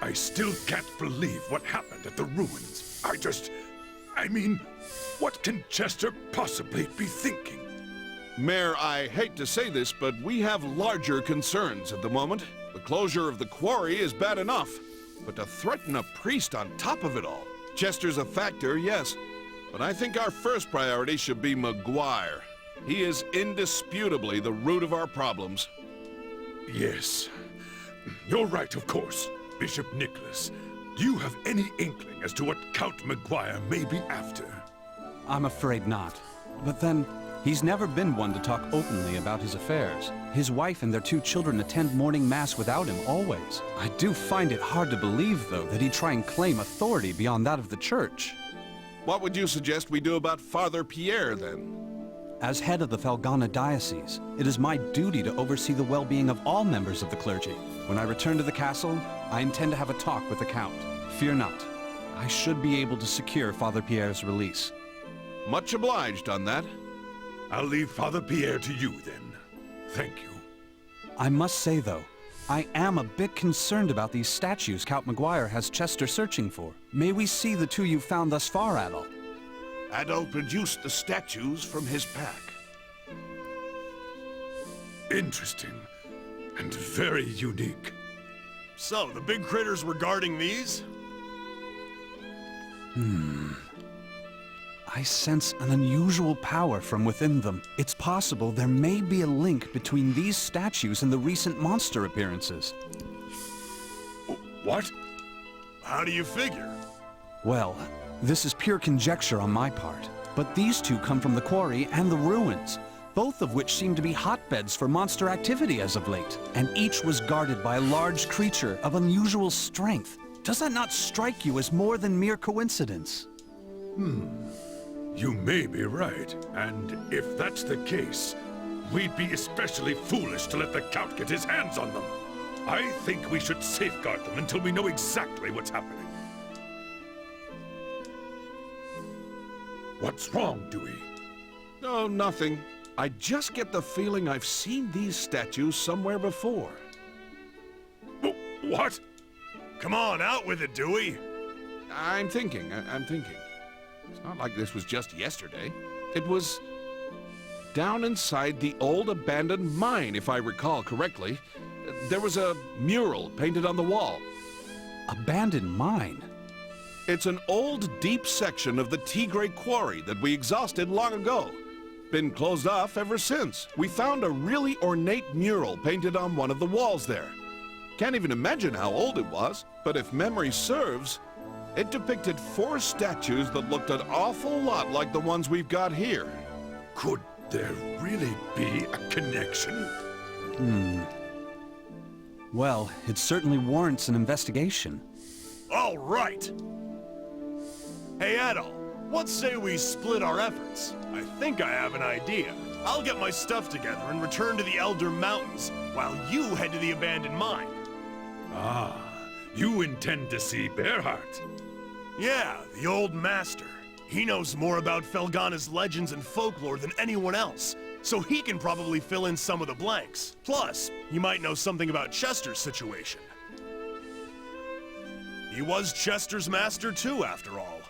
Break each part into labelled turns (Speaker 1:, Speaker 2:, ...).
Speaker 1: I still can't believe what happened at the ruins. I mean, what can Chester possibly be thinking?
Speaker 2: Mayor, I hate to say this, but we have larger concerns at the moment. The closure of the quarry is bad enough, but to threaten a priest on top of it all. Chester's a factor, yes, but I think our first priority should be McGuire. He is indisputably the root of our problems.
Speaker 1: Yes, you're right, of course. Bishop Nicholas, do you have any inkling as to what Count McGuire may be after?
Speaker 3: I'm afraid not. But then, he's never been one to talk openly about his affairs. His wife and their 2 children attend morning mass without him, always. I do find it hard to believe, though, that he'd try and claim authority beyond that of the church.
Speaker 2: What would you suggest we do about Father Pierre, then?
Speaker 3: As head of the Felghana diocese, it is my duty to oversee the well-being of all members of the clergy. When I return to the castle, I intend to have a talk with the Count. Fear not. I should be able to secure Father Pierre's release.
Speaker 2: Much obliged on that.
Speaker 1: I'll leave Father Pierre to you, then. Thank you.
Speaker 3: I must say, though, I am a bit concerned about these statues Count McGuire has Chester searching for. May we see the 2 you've found thus far, Adol?
Speaker 2: Adol produced the statues from his pack.
Speaker 1: Interesting. And very unique.
Speaker 4: So, the big critters were guarding these?
Speaker 3: I sense an unusual power from within them. It's possible there may be a link between these statues and the recent monster appearances.
Speaker 1: What?
Speaker 4: How do you figure?
Speaker 3: Well, this is pure conjecture on my part, but these 2 come from the quarry and the ruins, both of which seem to be hotbeds for monster activity as of late, and each was guarded by a large creature of unusual strength. Does that not strike you as more than mere coincidence?
Speaker 1: You may be right, and if that's the case, we'd be especially foolish to let the Count get his hands on them. I think we should safeguard them until we know exactly what's happening. What's wrong, Dewey?
Speaker 2: Oh, nothing. I just get the feeling I've seen these statues somewhere before.
Speaker 1: What?
Speaker 4: Come on, out with it, Dewey!
Speaker 2: I'm thinking. It's not like this was just yesterday. It was down inside the old abandoned mine, if I recall correctly. There was a mural painted on the wall.
Speaker 3: Abandoned mine?
Speaker 2: It's an old, deep section of the Tigre quarry that we exhausted long ago. Been closed off ever since. We found a really ornate mural painted on one of the walls there. Can't even imagine how old it was, but if memory serves, it depicted 4 statues that looked an awful lot like the ones we've got here.
Speaker 1: Could there really be a connection?
Speaker 3: Well, it certainly warrants an investigation.
Speaker 4: All right! Hey, Adol, what say we split our efforts? I think I have an idea. I'll get my stuff together and return to the Elder Mountains, while you head to the abandoned mine.
Speaker 1: Ah, you intend to see Bearheart?
Speaker 4: Yeah, the old master. He knows more about Felghana's legends and folklore than anyone else, so he can probably fill in some of the blanks. Plus, he might know something about Chester's situation. He was Chester's master too, after all.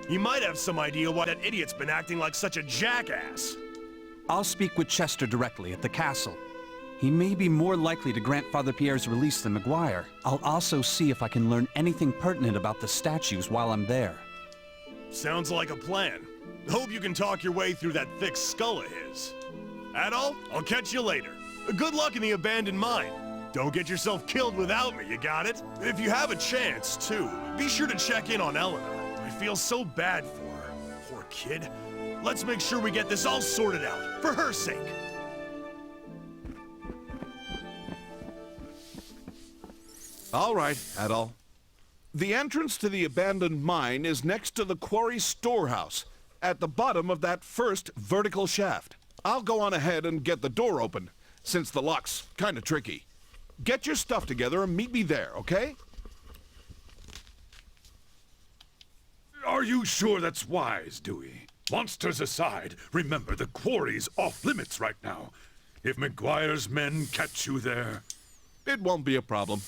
Speaker 4: He might have some idea why that idiot's been acting like such a jackass.
Speaker 3: I'll speak with Chester directly at the castle. He may be more likely to grant Father Pierre's release than McGuire. I'll also see if I can learn anything pertinent about the statues while I'm there.
Speaker 4: Sounds like a plan. Hope you can talk your way through that thick skull of his. Adol, I'll catch you later. Good luck in the abandoned mine. Don't get yourself killed without me, you got it? If you have a chance, too, be sure to check in on Eleanor. I feel so bad for her. Poor kid. Let's make sure we get this all sorted out, for her sake.
Speaker 2: All right, Adol. The entrance to the abandoned mine is next to the quarry storehouse, at the bottom of that first vertical shaft. I'll go on ahead and get the door open, since the lock's kind of tricky. Get your stuff together and meet me there, okay?
Speaker 1: Are you sure that's wise, Dewey? Monsters aside, remember the quarry's off limits right now. If McGuire's men catch you there...
Speaker 2: It won't be a problem.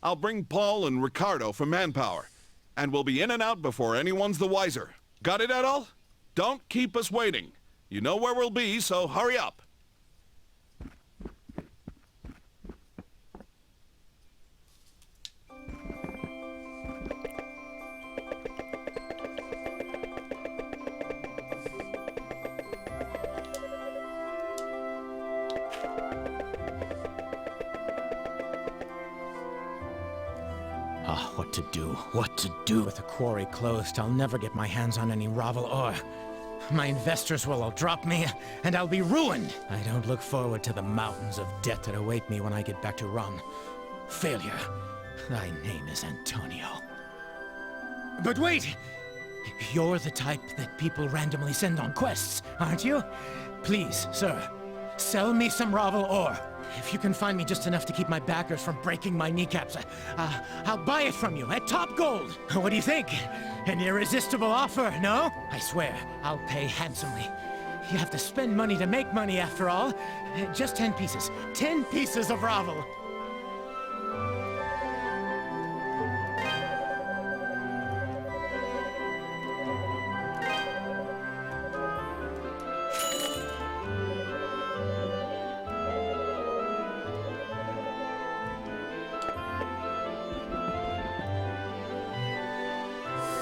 Speaker 2: I'll bring Paul and Ricardo from Manpower, and we'll be in and out before anyone's the wiser. Got it, Adol? Don't keep us waiting. You know where we'll be, so hurry up.
Speaker 5: Ah, what to do? What to do? With the quarry closed, I'll never get my hands on any Ravel ore. My investors will all drop me, and I'll be ruined. I don't look forward to the mountains of debt that await me when I get back to Rum. Failure. Thy name is Antonio. But wait! You're the type that people randomly send on quests, aren't you? Please, sir, sell me some Ravel ore. If you can find me just enough to keep my backers from breaking my kneecaps, I'll buy it from you at top gold. What do you think? An irresistible offer, no? I swear, I'll pay handsomely. You have to spend money to make money, after all. Just 10 pieces. 10 pieces of Ravel.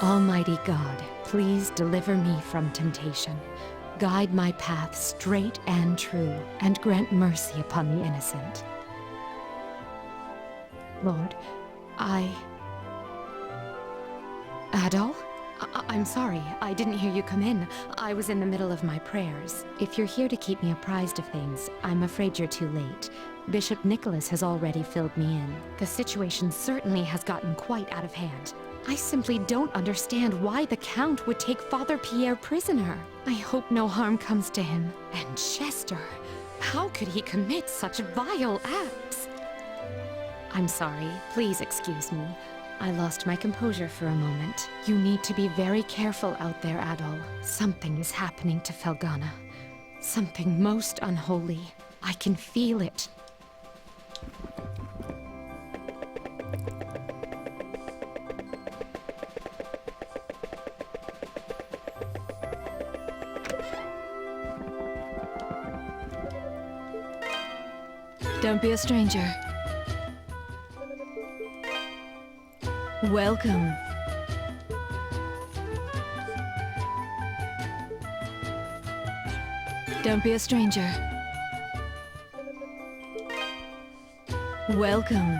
Speaker 6: Almighty God, please deliver me from temptation. Guide my path straight and true, and grant mercy upon the innocent. Lord, Adol? I'm sorry, I didn't hear you come in. I was in the middle of my prayers. If you're here to keep me apprised of things, I'm afraid you're too late. Bishop Nicholas has already filled me in. The situation certainly has gotten quite out of hand. I simply don't understand why the Count would take Father Pierre prisoner. I hope no harm comes to him. And Chester, how could he commit such vile acts? I'm sorry, please excuse me. I lost my composure for a moment. You need to be very careful out there, Adol. Something is happening to Felghana. Something most unholy. I can feel it. Don't be a stranger. Welcome. Don't be a stranger. Welcome.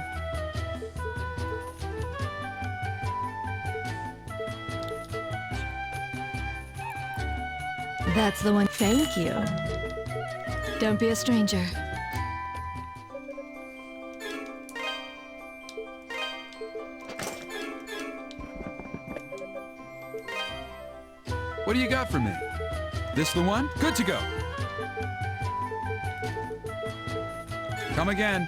Speaker 6: That's the one. Thank you. Don't be a stranger.
Speaker 7: What do you got for me? This the one? Good to go. Come again.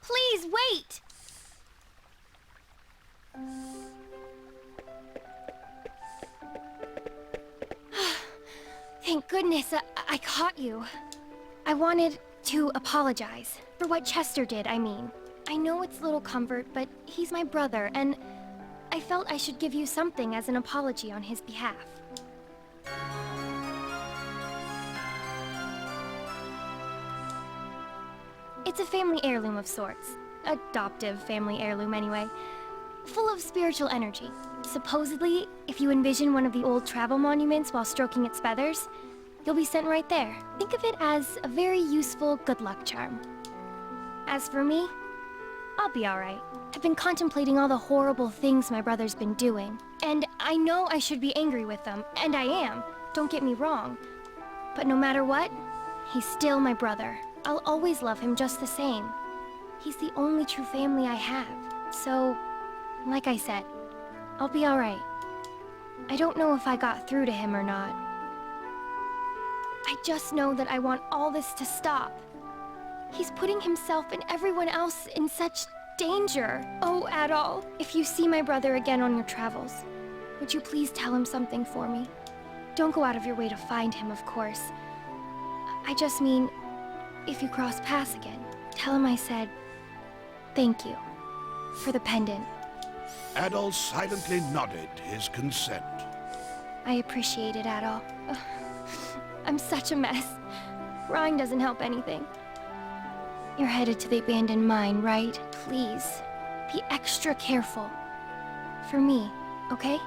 Speaker 8: Please, wait! Thank goodness I caught you. I wanted to apologize. For what Chester did, I mean. I know it's little comfort, but he's my brother, and I felt I should give you something as an apology on his behalf. It's a family heirloom of sorts. Adoptive family heirloom, anyway. Full of spiritual energy. Supposedly, if you envision one of the old travel monuments while stroking its feathers, you'll be sent right there. Think of it as a very useful good luck charm. As for me, I'll be alright. I've been contemplating all the horrible things my brother's been doing. And I know I should be angry with them, and I am. Don't get me wrong. But no matter what, he's still my brother. I'll always love him just the same. He's the only true family I have. So, like I said, I'll be alright. I don't know if I got through to him or not. I just know that I want all this to stop. He's putting himself and everyone else in such danger. Oh, Adol, if you see my brother again on your travels, would you please tell him something for me? Don't go out of your way to find him, of course. I just mean, if you cross paths again, tell him I said thank you for the pendant.
Speaker 2: Adol silently nodded his consent.
Speaker 8: I appreciate it, Adol. Ugh, I'm such a mess. Crying doesn't help anything. You're headed to the abandoned mine, right? Please, be extra careful. For me, okay?